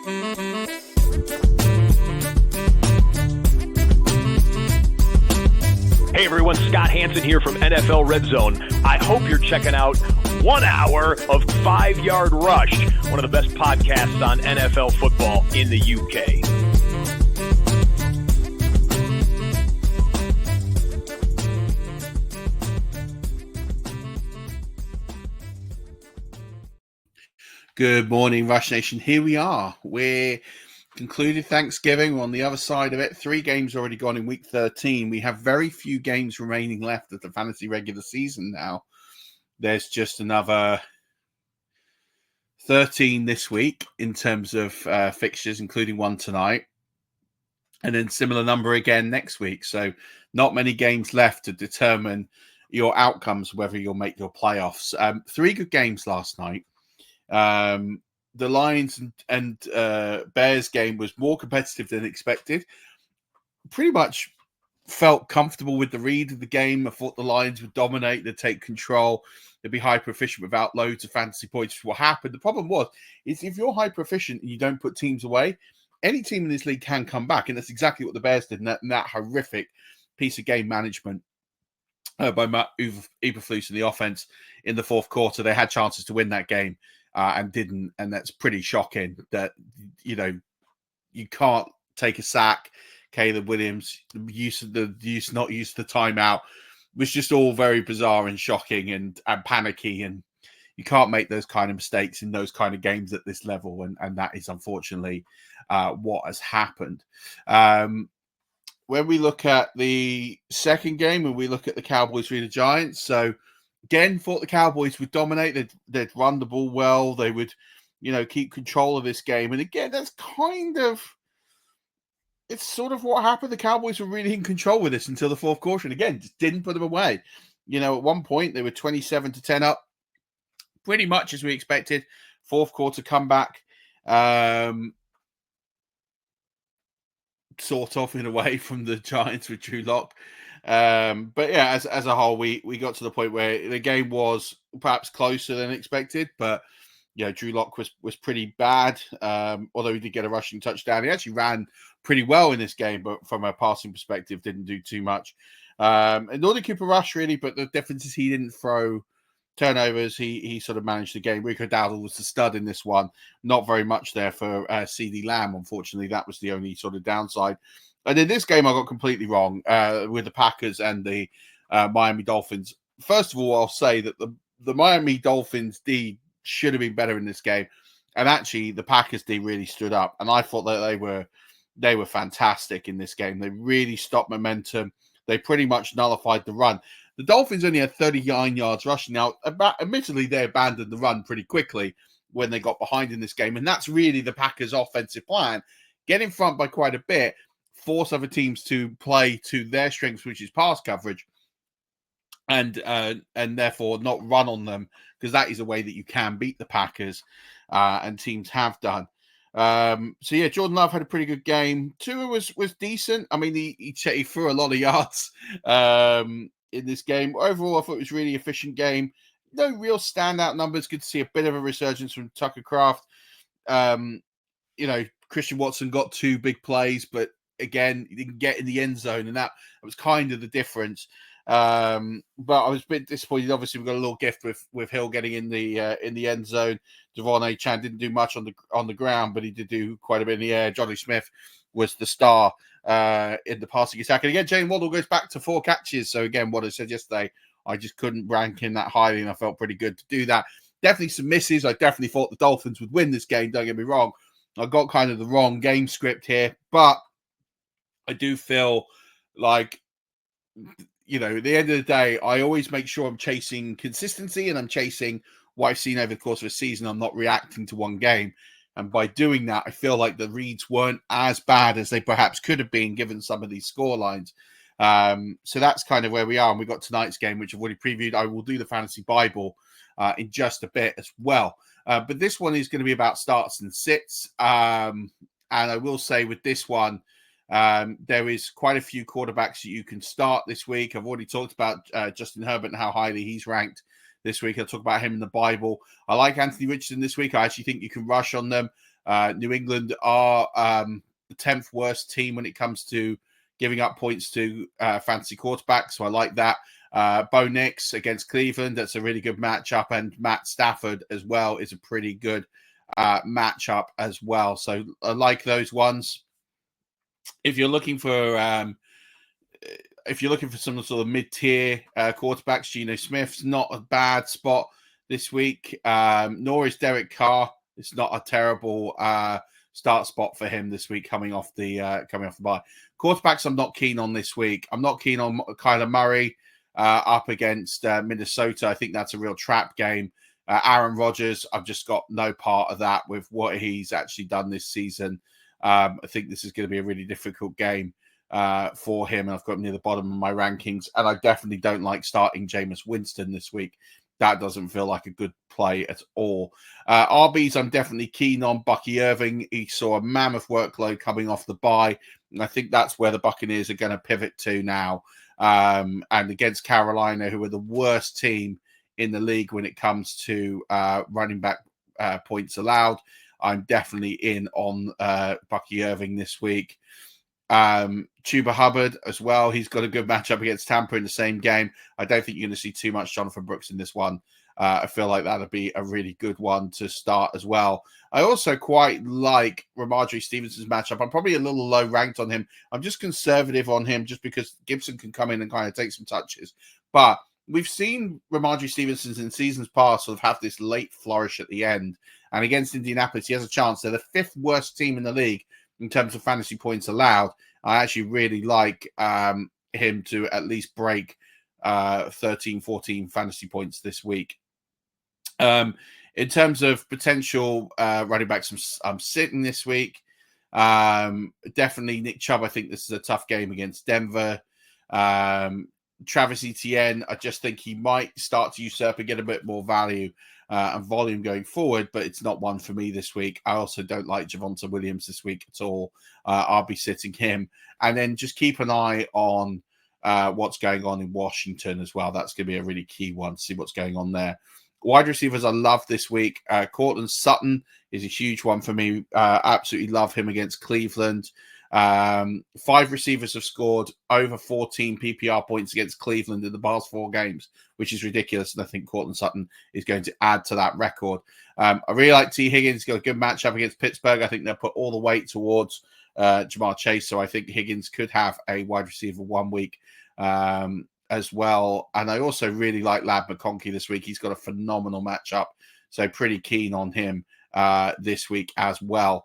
Hey everyone, Scott Hansen here from NFL Red Zone. I hope you're checking out 1 hour of 5-Yard Rush, one of the best podcasts on NFL football in the UK. Good morning, Rush Nation. Here we are. We're concluded Thanksgiving. We're on the other side of it. 3 games already gone in week 13. We have very few games remaining left of the fantasy regular season now. There's just another 13 this week in terms of fixtures, including one tonight. And then similar number again next week. So not many games left to determine your outcomes, whether you'll make your playoffs. 3 good games last night. The Lions and Bears game was more competitive than expected. Pretty much felt comfortable with the read of the game. I thought the Lions would dominate, they'd take control, they'd be hyper efficient without loads of fantasy points. What happened? The problem is if you're hyper efficient and you don't put teams away, any team in this league can come back, and that's exactly what the Bears did in that horrific piece of game management by Matt Eberflus in the offense in the fourth quarter. They had chances to win that game. And didn't, and that's pretty shocking that, you can't take a sack. Caleb Williams, not use of the timeout was just all very bizarre and shocking and panicky, and you can't make those kind of mistakes in those kind of games at this level, and that is unfortunately what has happened. When we look at the second game and we look at the Cowboys v. the Giants, so again, thought the Cowboys would dominate. They'd run the ball well. They would, keep control of this game. And again, it's sort of what happened. The Cowboys were really in control with this until the fourth quarter. And again, just didn't put them away. At one point, they were 27-10 up, pretty much as we expected. Fourth quarter comeback, sort of in a way, from the Giants with Drew Lock. But yeah, as a whole, we got to the point where the game was perhaps closer than expected, but Drew Lock was pretty bad. Although he did get a rushing touchdown, he actually ran pretty well in this game, but from a passing perspective, didn't do too much. And nor did Cooper Rush really, but the difference is he didn't throw turnovers. He sort of managed the game. Rico Dowdle was the stud in this one. Not very much there for CeeDee Lamb, unfortunately. That was the only sort of downside. And in this game, I got completely wrong with the Packers and the Miami Dolphins. First of all, I'll say that the Miami Dolphins D should have been better in this game. And actually, the Packers D really stood up. And I thought that they were fantastic in this game. They really stopped momentum. They pretty much nullified the run. The Dolphins only had 39 yards rushing. Now, admittedly, they abandoned the run pretty quickly when they got behind in this game. And that's really the Packers' offensive plan. Get in front by quite a bit, force other teams to play to their strengths, which is pass coverage, and therefore not run on them, because that is a way that you can beat the Packers, and teams have done. So yeah, Jordan Love had a pretty good game. Tua was decent. I mean, he threw a lot of yards in this game. Overall, I thought it was a really efficient game. No real standout numbers. Good to see a bit of a resurgence from Tucker Kraft. Christian Watson got 2 big plays, but again, he didn't get in the end zone, and that was kind of the difference. But I was a bit disappointed. Obviously, we got a little gift with Hill getting in the end zone. Devon A-Chan didn't do much on the ground, but he did do quite a bit in the air. Johnny Smith was the star in the passing attack. And again, Jalen Waddle goes back to 4 catches. So again, what I said yesterday, I just couldn't rank him that highly, and I felt pretty good to do that. Definitely some misses. I definitely thought the Dolphins would win this game. Don't get me wrong. I got kind of the wrong game script here, but I do feel like, at the end of the day, I always make sure I'm chasing consistency and I'm chasing what I've seen over the course of a season. I'm not reacting to one game. And by doing that, I feel like the reads weren't as bad as they perhaps could have been given some of these score lines. So that's kind of where we are. And we got tonight's game, which I've already previewed. I will do the Fantasy Bible in just a bit as well. But this one is going to be about starts and sits. And I will say with this one, there is quite a few quarterbacks that you can start this week. I've already talked about Justin Herbert and how highly he's ranked this week. I'll talk about him in the Bible. I like Anthony Richardson this week. I actually think you can rush on them. New England are the 10th worst team when it comes to giving up points to fantasy quarterbacks, so I like that. Bo Nix against Cleveland, that's a really good matchup, and Matt Stafford as well is a pretty good matchup as well. So I like those ones. If you're looking for some sort of mid-tier quarterbacks, Geno Smith's not a bad spot this week. Nor is Derek Carr. It's not a terrible start spot for him this week coming off the bye. Quarterbacks I'm not keen on this week. I'm not keen on Kyler Murray up against Minnesota. I think that's a real trap game. Aaron Rodgers, I've just got no part of that with what he's actually done this season. I think this is going to be a really difficult game for him, and I've got him near the bottom of my rankings. And I definitely don't like starting Jameis Winston this week. That doesn't feel like a good play at all. RBs, I'm definitely keen on. Bucky Irving, he saw a mammoth workload coming off the bye, and I think that's where the Buccaneers are going to pivot to now. And against Carolina, who are the worst team in the league when it comes to running back points allowed, I'm definitely in on Bucky Irving this week. Chuba Hubbard as well. He's got a good matchup against Tampa in the same game. I don't think you're going to see too much Jonathan Brooks in this one. I feel like that'll be a really good one to start as well. I also quite like Ramondre Stevenson's matchup. I'm probably a little low ranked on him. I'm just conservative on him just because Gibson can come in and kind of take some touches. But we've seen Ramondre Stevenson in seasons past sort of have this late flourish at the end. And against Indianapolis, he has a chance. They're the 5th worst team in the league in terms of fantasy points allowed. I actually really like him to at least break 13, 14 fantasy points this week. In terms of potential running backs, I'm sitting this week. Definitely Nick Chubb. I think this is a tough game against Denver. Travis Etienne, I just think he might start to usurp and get a bit more value and volume going forward, but it's not one for me this week. I also don't like Javonte Williams this week at all. I'll be sitting him. And then just keep an eye on what's going on in Washington as well. That's going to be a really key one to see what's going on there. Wide receivers I love this week. Cortland Sutton is a huge one for me. Absolutely love him against Cleveland. 5 receivers have scored over 14 PPR points against Cleveland in the past 4 games, which is ridiculous. And I think Cortland Sutton is going to add to that record. I really like T. Higgins. He's got a good matchup against Pittsburgh. I think they'll put all the weight towards Jamar Chase. So I think Higgins could have a wide receiver 1 week as well. And I also really like Lab McConkey this week. He's got a phenomenal matchup. So pretty keen on him this week as well.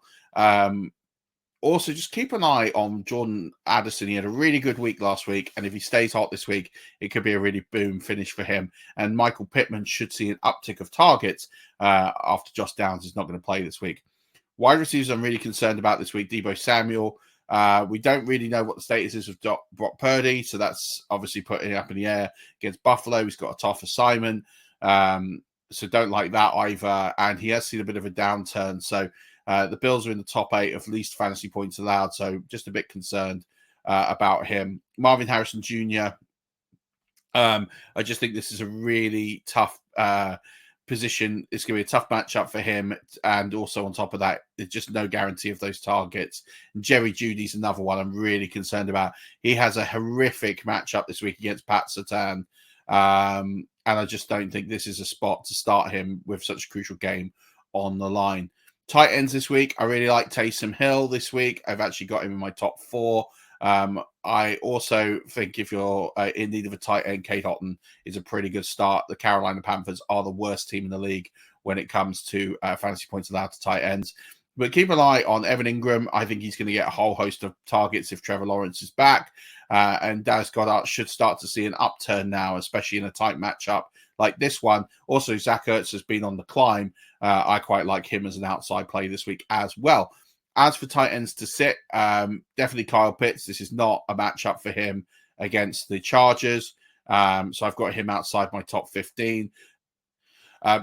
Also, just keep an eye on Jordan Addison. He had a really good week last week, and if he stays hot this week, it could be a really boom finish for him. And Michael Pittman should see an uptick of targets after Josh Downs is not going to play this week. Wide receivers I'm really concerned about this week. Deebo Samuel. We don't really know what the status is of Brock Purdy, so that's obviously putting it up in the air against Buffalo. He's got a tough assignment, so don't like that either. And he has seen a bit of a downturn, so the Bills are in the top 8 of least fantasy points allowed, so just a bit concerned about him. Marvin Harrison Jr., I just think this is a really tough position. It's going to be a tough matchup for him, and also on top of that, there's just no guarantee of those targets. And Jerry Jeudy's another one I'm really concerned about. He has a horrific matchup this week against Pat Surtain, and I just don't think this is a spot to start him with such a crucial game on the line. Tight ends this week, I really like Taysom Hill this week. I've actually got him in my top 4. I also think if you're in need of a tight end, Kate Otten is a pretty good start. The Carolina Panthers are the worst team in the league when it comes to fantasy points allowed to tight ends. But keep an eye on Evan Ingram. I think he's going to get a whole host of targets if Trevor Lawrence is back. And Dallas Goedert should start to see an upturn now, especially in a tight matchup like this one. Also, Zach Ertz has been on the climb. I quite like him as an outside play this week as well. As for tight ends to sit, definitely Kyle Pitts. This is not a matchup for him against the Chargers. So I've got him outside my top 15.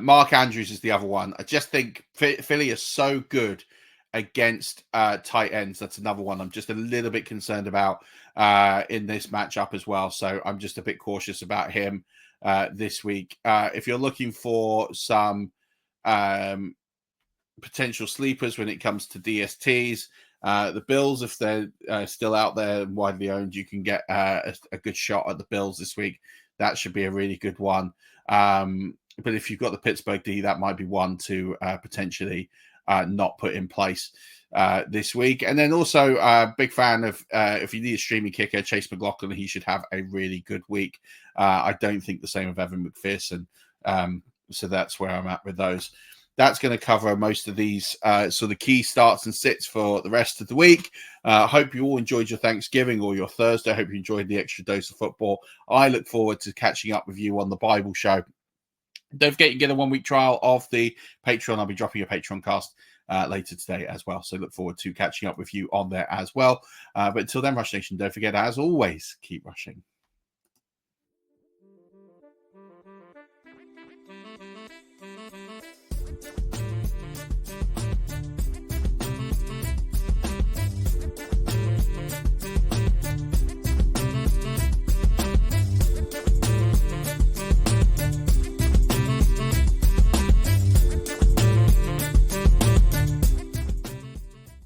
Mark Andrews is the other one. I just think Philly is so good against tight ends. That's another one I'm just a little bit concerned about in this matchup as well. So I'm just a bit cautious about him this week. If you're looking for some potential sleepers when it comes to DSTs. The Bills, if they're still out there and widely owned, you can get a good shot at the Bills this week. That should be a really good one. But if you've got the Pittsburgh D, that might be one to potentially not put in place this week. And then also, big fan of if you need a streaming kicker, Chase McLaughlin, he should have a really good week. I don't think the same of Evan McPherson. So that's where I'm at with those. That's going to cover most of these sort of key starts and sits for the rest of the week. Hope you all enjoyed your Thanksgiving or your Thursday. Hope you enjoyed the extra dose of football. I look forward to catching up with you on the Bible show. Don't forget you get a 1-week trial of the Patreon. I'll be dropping a Patreon cast later today as well. So look forward to catching up with you on there as well. But until then, Rush Nation, don't forget, as always, keep rushing.